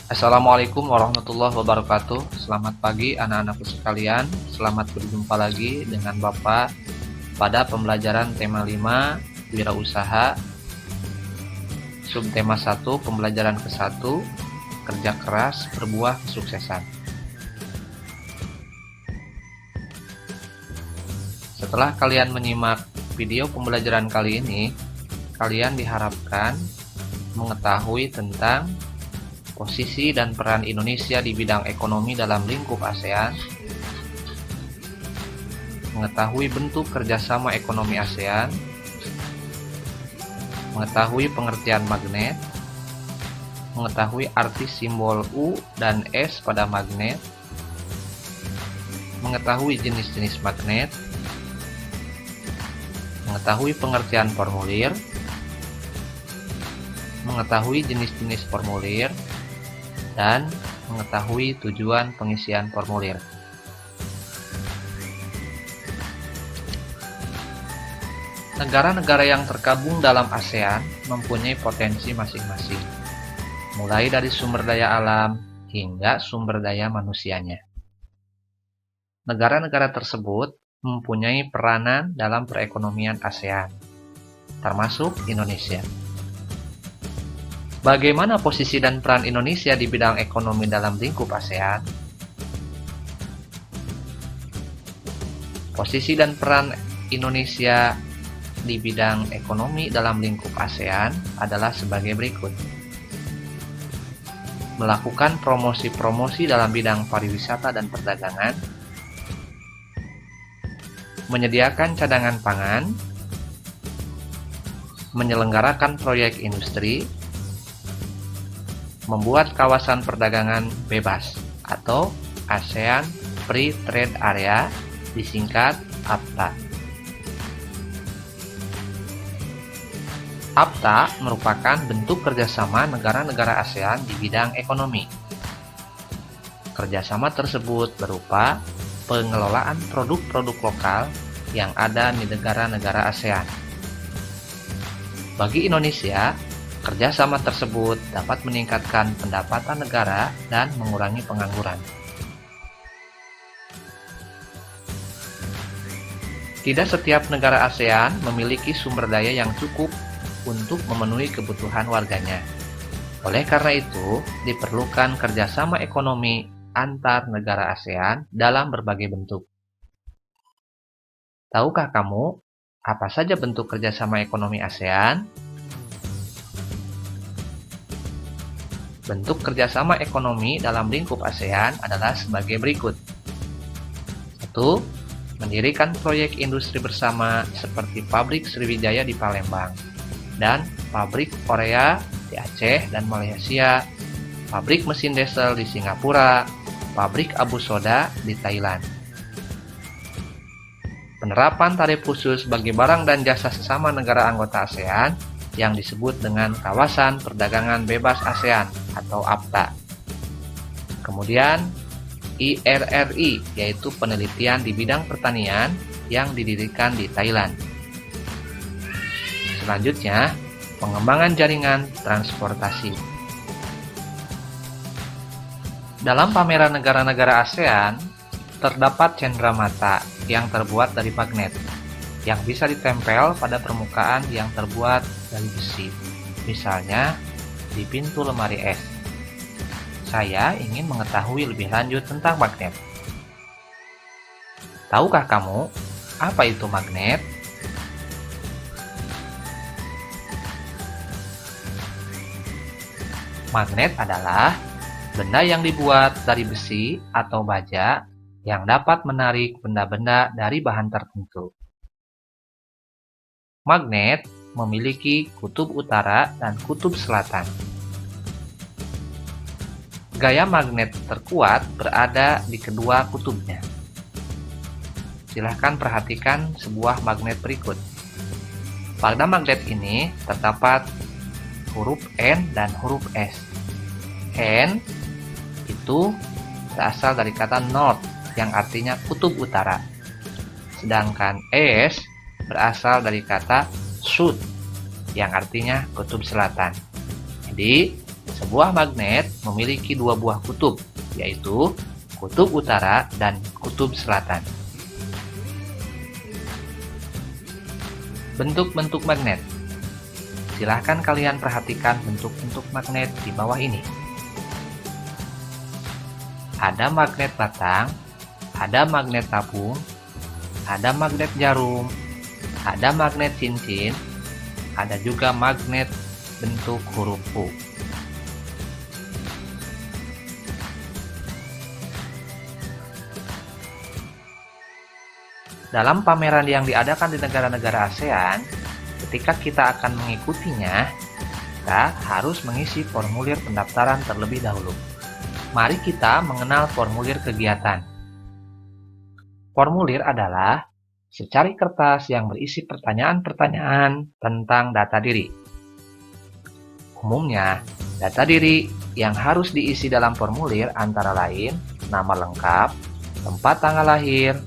Assalamualaikum warahmatullahi wabarakatuh. Selamat pagi anak-anakku sekalian. Selamat berjumpa lagi dengan Bapak pada pembelajaran tema 5 wirausaha, subtema 1 pembelajaran ke-1 kerja keras berbuah kesuksesan. Setelah kalian menyimak video pembelajaran kali ini, kalian diharapkan mengetahui tentang posisi dan peran Indonesia di bidang ekonomi dalam lingkup ASEAN, mengetahui bentuk kerjasama ekonomi ASEAN, mengetahui pengertian magnet, mengetahui arti simbol U dan S pada magnet, mengetahui jenis-jenis magnet, mengetahui pengertian formulir, mengetahui jenis-jenis formulir, dan mengetahui tujuan pengisian formulir. Negara-negara yang tergabung dalam ASEAN mempunyai potensi masing-masing, mulai dari sumber daya alam hingga sumber daya manusianya. Negara-negara tersebut mempunyai peranan dalam perekonomian ASEAN, termasuk Indonesia. Bagaimana posisi dan peran Indonesia di bidang ekonomi dalam lingkup ASEAN? Posisi dan peran Indonesia di bidang ekonomi dalam lingkup ASEAN adalah sebagai berikut. Melakukan promosi-promosi dalam bidang pariwisata dan perdagangan, menyediakan cadangan pangan, menyelenggarakan proyek industri, membuat kawasan perdagangan bebas atau ASEAN Free Trade Area, disingkat AFTA. AFTA merupakan bentuk kerjasama negara-negara ASEAN di bidang ekonomi. Kerjasama tersebut berupa pengelolaan produk-produk lokal yang ada di negara-negara ASEAN. Bagi Indonesia, kerjasama tersebut dapat meningkatkan pendapatan negara dan mengurangi pengangguran. Tidak setiap negara ASEAN memiliki sumber daya yang cukup untuk memenuhi kebutuhan warganya. Oleh karena itu, diperlukan kerjasama ekonomi antar negara ASEAN dalam berbagai bentuk. Tahukah kamu apa saja bentuk kerjasama ekonomi ASEAN? Bentuk kerjasama ekonomi dalam lingkup ASEAN adalah sebagai berikut. 1. Mendirikan proyek industri bersama seperti pabrik Sriwijaya di Palembang dan pabrik Korea di Aceh dan Malaysia, pabrik mesin diesel di Singapura, pabrik abu soda di Thailand. Penerapan tarif khusus bagi barang dan jasa sesama negara anggota ASEAN yang disebut dengan Kawasan Perdagangan Bebas ASEAN atau AFTA. Kemudian IRRI, yaitu penelitian di bidang pertanian yang didirikan di Thailand. Selanjutnya, pengembangan jaringan transportasi. Dalam pameran negara-negara ASEAN, terdapat cenderamata yang terbuat dari magnet yang bisa ditempel pada permukaan yang terbuat dari besi, misalnya di pintu lemari es. Saya ingin mengetahui lebih lanjut tentang magnet. Tahukah kamu apa itu magnet? Magnet adalah benda yang dibuat dari besi atau baja yang dapat menarik benda-benda dari bahan tertentu. Magnet memiliki kutub utara dan kutub selatan. Gaya magnet terkuat berada di kedua kutubnya. Silahkan perhatikan sebuah magnet berikut. Pada magnet ini terdapat huruf N dan huruf S. N itu berasal dari kata north yang artinya kutub utara. Sedangkan S berasal dari kata south yang artinya kutub selatan. Jadi, Sebuah magnet memiliki dua buah kutub, yaitu kutub utara dan kutub selatan. Bentuk-bentuk magnet. Silahkan kalian perhatikan bentuk-bentuk magnet di bawah ini. Ada magnet batang, ada magnet tabung, ada magnet jarum, ada magnet cincin, ada juga magnet bentuk huruf U. Dalam pameran yang diadakan di negara-negara ASEAN, ketika kita akan mengikutinya, kita harus mengisi formulir pendaftaran terlebih dahulu. Mari kita mengenal formulir kegiatan. Formulir adalah secari kertas yang berisi pertanyaan-pertanyaan tentang data diri. Umumnya, data diri yang harus diisi dalam formulir antara lain nama lengkap, tempat tanggal lahir,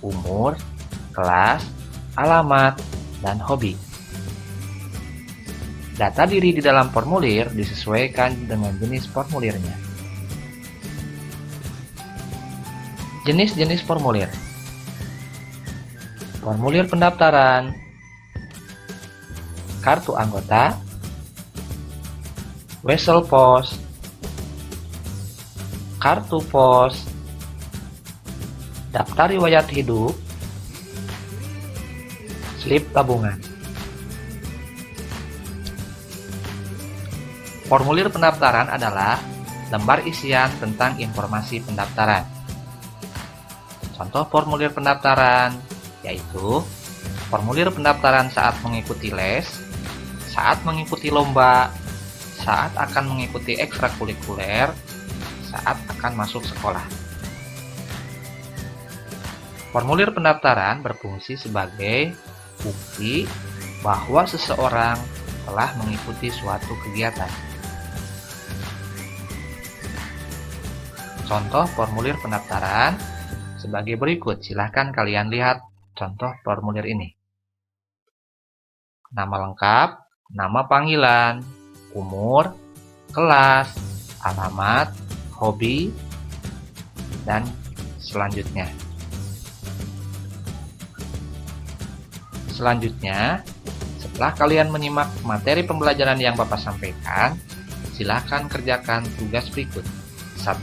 umur, kelas, alamat, dan hobi. Data diri di dalam formulir disesuaikan dengan jenis formulirnya. Jenis-jenis formulir. Formulir pendaftaran, kartu anggota, wesel pos, kartu pos, daftar riwayat hidup, slip tabungan. Formulir pendaftaran adalah lembar isian tentang informasi pendaftaran. Contoh formulir pendaftaran yaitu formulir pendaftaran saat mengikuti les, saat mengikuti lomba, saat akan mengikuti ekstrakurikuler, saat akan masuk sekolah. Formulir pendaftaran berfungsi sebagai bukti bahwa seseorang telah mengikuti suatu kegiatan. Contoh formulir pendaftaran sebagai berikut. Silahkan kalian lihat contoh formulir ini. Nama lengkap, nama panggilan, umur, kelas, alamat, hobi, dan selanjutnya. Selanjutnya, setelah kalian menyimak materi pembelajaran yang Bapak sampaikan, silakan kerjakan tugas berikut. 1.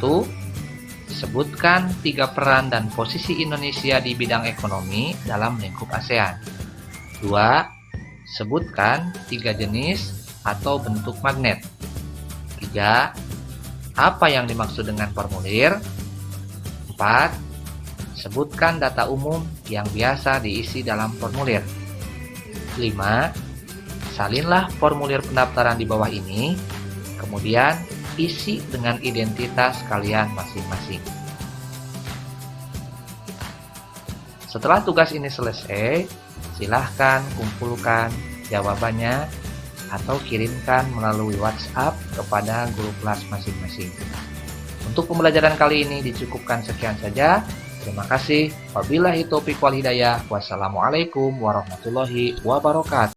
Sebutkan 3 peran dan posisi Indonesia di bidang ekonomi dalam lingkup ASEAN. 2. Sebutkan 3 jenis atau bentuk magnet. 3. Apa yang dimaksud dengan formulir? 4. Sebutkan data umum yang biasa diisi dalam formulir. 5. Salinlah formulir pendaftaran di bawah ini, kemudian isi dengan identitas kalian masing-masing. Setelah tugas ini selesai, silahkan kumpulkan jawabannya atau kirimkan melalui WhatsApp kepada guru kelas masing-masing. Untuk pembelajaran kali ini dicukupkan sekian saja. Terima kasih. Wabillahi taufiq wal hidayah. Wassalamualaikum warahmatullahi wabarakatuh.